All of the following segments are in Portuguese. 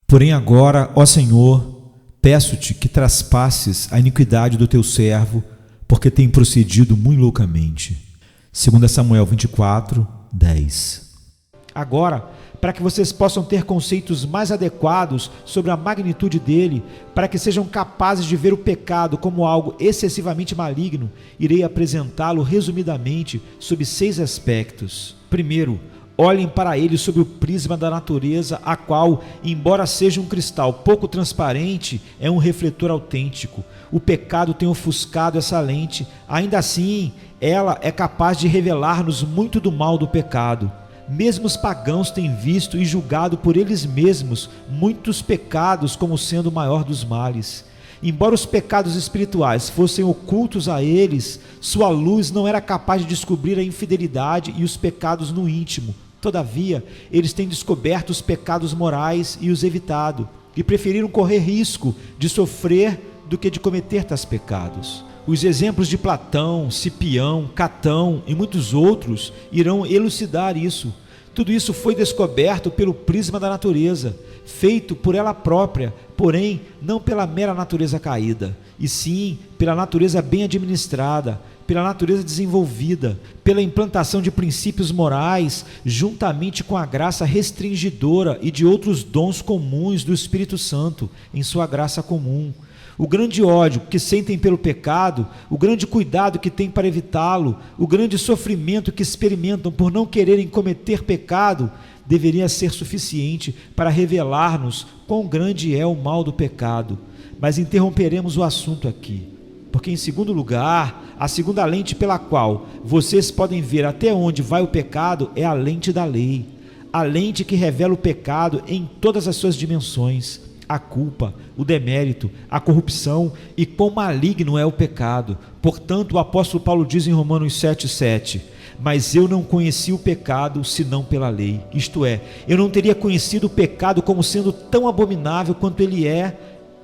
Porém agora, ó Senhor, peço-te que traspasses a iniquidade do teu servo, porque tem procedido muito loucamente. 2 Samuel 24, 10. Agora, para que vocês possam ter conceitos mais adequados sobre a magnitude dele, para que sejam capazes de ver o pecado como algo excessivamente maligno, irei apresentá-lo resumidamente sob 6 aspectos. Primeiro, olhem para ele sob o prisma da natureza, a qual, embora seja um cristal pouco transparente, é um refletor autêntico. O pecado tem ofuscado essa lente, ainda assim, ela é capaz de revelar-nos muito do mal do pecado. Mesmo os pagãos têm visto e julgado por eles mesmos muitos pecados como sendo o maior dos males. Embora os pecados espirituais fossem ocultos a eles, sua luz não era capaz de descobrir a infidelidade e os pecados no íntimo. Todavia, eles têm descoberto os pecados morais e os evitado, e preferiram correr risco de sofrer do que de cometer tais pecados. Os exemplos de Platão, Cipião, Catão e muitos outros irão elucidar isso. Tudo isso foi descoberto pelo prisma da natureza, feito por ela própria, porém não pela mera natureza caída, e sim pela natureza bem administrada, pela natureza desenvolvida, pela implantação de princípios morais, juntamente com a graça restringidora e de outros dons comuns do Espírito Santo, em sua graça comum. O grande ódio que sentem pelo pecado, o grande cuidado que têm para evitá-lo, o grande sofrimento que experimentam por não quererem cometer pecado, deveria ser suficiente para revelar-nos quão grande é o mal do pecado. Mas interromperemos o assunto aqui, porque em segundo lugar, a segunda lente pela qual vocês podem ver até onde vai o pecado é a lente da lei, a lente que revela o pecado em todas as suas dimensões, a culpa, o demérito, a corrupção e quão maligno é o pecado. Portanto, o apóstolo Paulo diz em Romanos 7,7: mas eu não conheci o pecado senão pela lei, isto é, eu não teria conhecido o pecado como sendo tão abominável quanto ele é,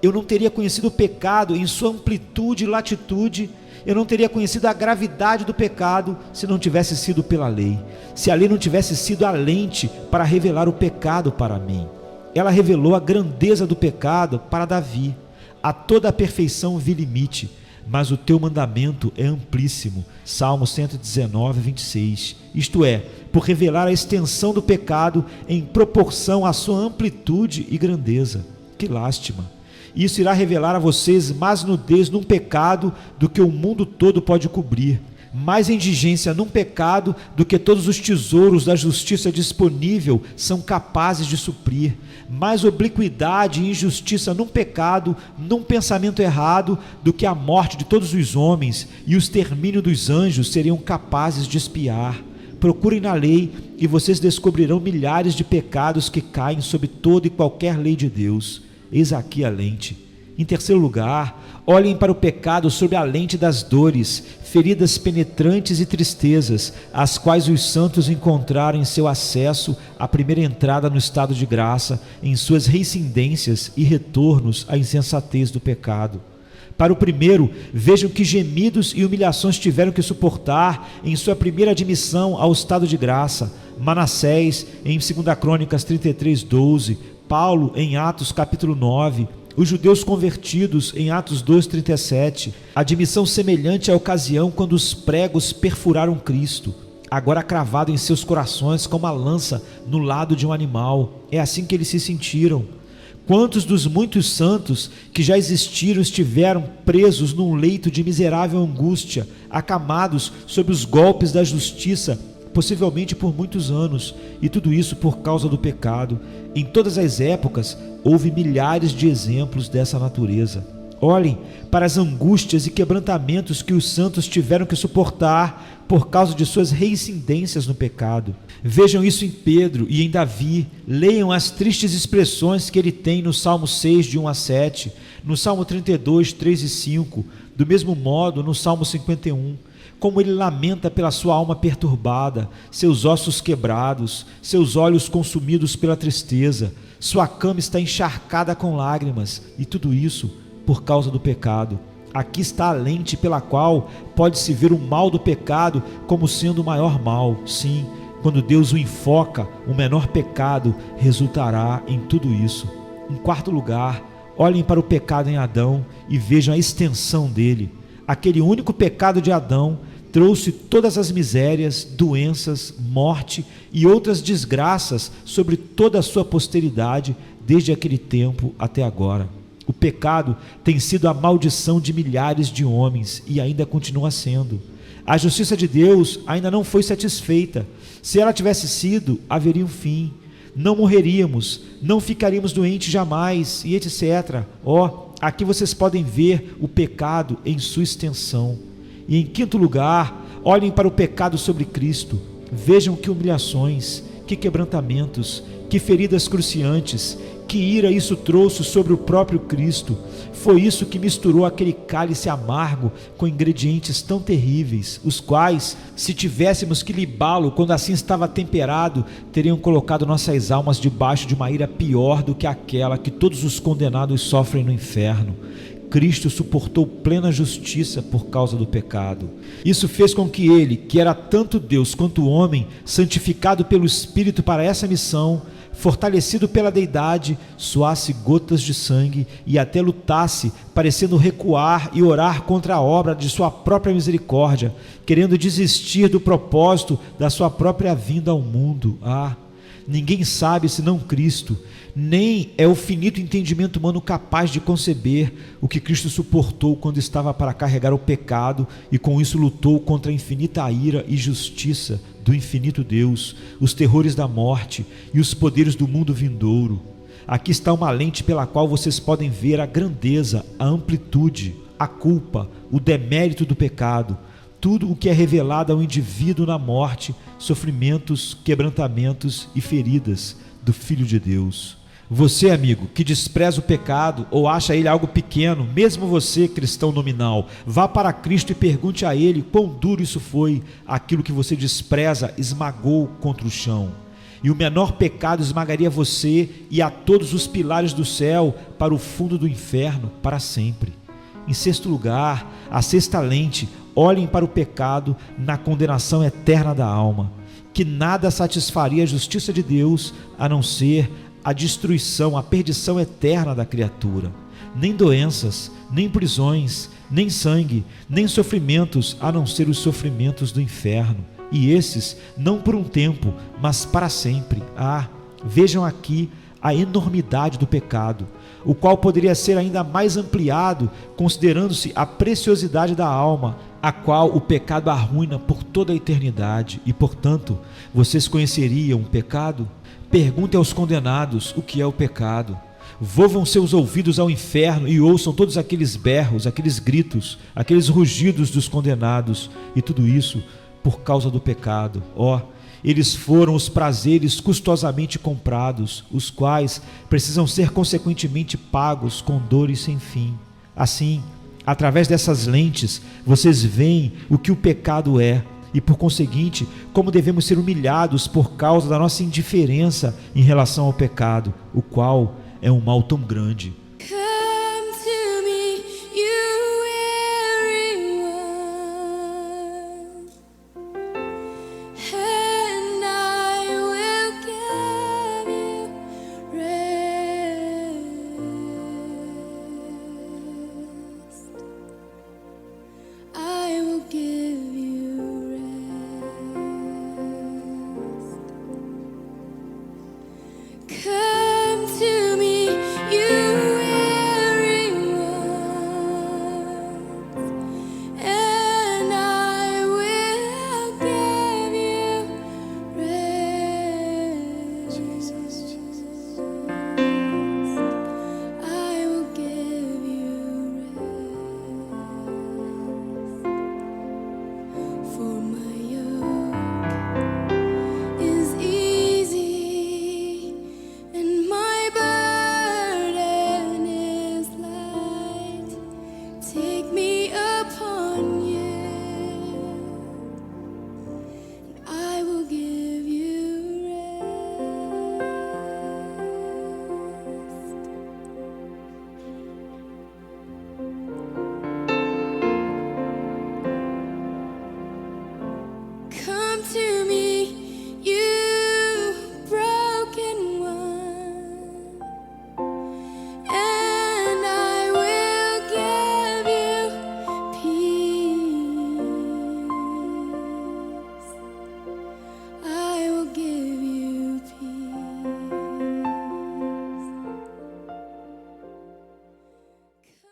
eu não teria conhecido o pecado em sua amplitude e latitude, eu não teria conhecido a gravidade do pecado se não tivesse sido pela lei, se a lei não tivesse sido a lente para revelar o pecado para mim. Ela revelou a grandeza do pecado para Davi. A toda a perfeição vi limite, mas o teu mandamento é amplíssimo. Salmo 119, 26. Isto é, por revelar a extensão do pecado em proporção à sua amplitude e grandeza. Que lástima! Isso irá revelar a vocês mais nudez num pecado do que o mundo todo pode cobrir, mais indigência num pecado do que todos os tesouros da justiça disponível são capazes de suprir, mais obliquidade e injustiça num pecado, num pensamento errado, do que a morte de todos os homens e o extermínio dos anjos seriam capazes de expiar. Procurem na lei e vocês descobrirão milhares de pecados que caem sob toda e qualquer lei de Deus. Eis aqui a lente. Em terceiro lugar, olhem para o pecado sob a lente das dores, feridas penetrantes e tristezas, as quais os santos encontraram em seu acesso à primeira entrada no estado de graça, em suas reincidências e retornos à insensatez do pecado. Para o primeiro, vejam que gemidos e humilhações tiveram que suportar em sua primeira admissão ao estado de graça. Manassés, em 2 Crônicas 33, 12, Paulo, em Atos capítulo 9, os judeus convertidos em Atos 2,37, admissão semelhante à ocasião quando os pregos perfuraram Cristo, agora cravado em seus corações como a lança no lado de um animal. É assim que eles se sentiram. Quantos dos muitos santos que já existiram estiveram presos num leito de miserável angústia, acamados sob os golpes da justiça, possivelmente por muitos anos, e tudo isso por causa do pecado. Em todas as épocas, houve milhares de exemplos dessa natureza. Olhem para as angústias e quebrantamentos que os santos tiveram que suportar por causa de suas reincidências no pecado. Vejam isso em Pedro e em Davi. Leiam as tristes expressões que ele tem no Salmo 6, de 1 a 7, no Salmo 32, 3 e 5, do mesmo modo no Salmo 51. Como ele lamenta pela sua alma perturbada, seus ossos quebrados, seus olhos consumidos pela tristeza, sua cama está encharcada com lágrimas, e tudo isso por causa do pecado. Aqui está a lente pela qual pode-se ver o mal do pecado como sendo o maior mal. Sim, quando Deus o enfoca, o menor pecado resultará em tudo isso. Em quarto lugar, olhem para o pecado em Adão e vejam a extensão dele. Aquele único pecado de Adão trouxe todas as misérias, doenças, morte e outras desgraças sobre toda a sua posteridade, desde aquele tempo até agora. O pecado tem sido a maldição de milhares de homens e ainda continua sendo. A justiça de Deus ainda não foi satisfeita. Se ela tivesse sido, haveria um fim. Não morreríamos, não ficaríamos doentes jamais, e etc. Aqui vocês podem ver o pecado em sua extensão. E em quinto lugar, olhem para o pecado sobre Cristo. Vejam que humilhações, que quebrantamentos, que feridas cruciantes, que ira isso trouxe sobre o próprio Cristo. Foi isso que misturou aquele cálice amargo com ingredientes tão terríveis, os quais, se tivéssemos que libá-lo quando assim estava temperado, teriam colocado nossas almas debaixo de uma ira pior do que aquela que todos os condenados sofrem no inferno. Cristo suportou plena justiça por causa do pecado. Isso fez com que ele, que era tanto Deus quanto homem, santificado pelo Espírito para essa missão, fortalecido pela deidade, suasse gotas de sangue e até lutasse, parecendo recuar e orar contra a obra de sua própria misericórdia, querendo desistir do propósito da sua própria vinda ao mundo. Ninguém sabe senão Cristo, nem é o finito entendimento humano capaz de conceber o que Cristo suportou quando estava para carregar o pecado e com isso lutou contra a infinita ira e justiça do infinito Deus, os terrores da morte e os poderes do mundo vindouro. Aqui está uma lente pela qual vocês podem ver a grandeza, a amplitude, a culpa, o demérito do pecado, tudo o que é revelado ao indivíduo na morte, sofrimentos, quebrantamentos e feridas do Filho de Deus. Você, amigo, que despreza o pecado ou acha ele algo pequeno, mesmo você, cristão nominal, vá para Cristo e pergunte a ele quão duro isso foi. Aquilo que você despreza esmagou contra o chão. E o menor pecado esmagaria você e a todos os pilares do céu para o fundo do inferno para sempre. Em sexto lugar, a sexta lente, olhem para o pecado na condenação eterna da alma, que nada satisfaria a justiça de Deus a não ser a destruição, a perdição eterna da criatura. Nem doenças, nem prisões, nem sangue, nem sofrimentos, a não ser os sofrimentos do inferno. E esses, não por um tempo, mas para sempre. Vejam aqui a enormidade do pecado, o qual poderia ser ainda mais ampliado, considerando-se a preciosidade da alma, a qual o pecado arruina por toda a eternidade. E, portanto, vocês conheceriam o pecado? Pergunte aos condenados o que é o pecado. Volvam seus ouvidos ao inferno e ouçam todos aqueles berros, aqueles gritos, aqueles rugidos dos condenados, e tudo isso por causa do pecado. Eles foram os prazeres custosamente comprados, os quais precisam ser consequentemente pagos com dores sem fim. Assim, através dessas lentes, vocês veem o que o pecado é e, por conseguinte, como devemos ser humilhados por causa da nossa indiferença em relação ao pecado, o qual é um mal tão grande.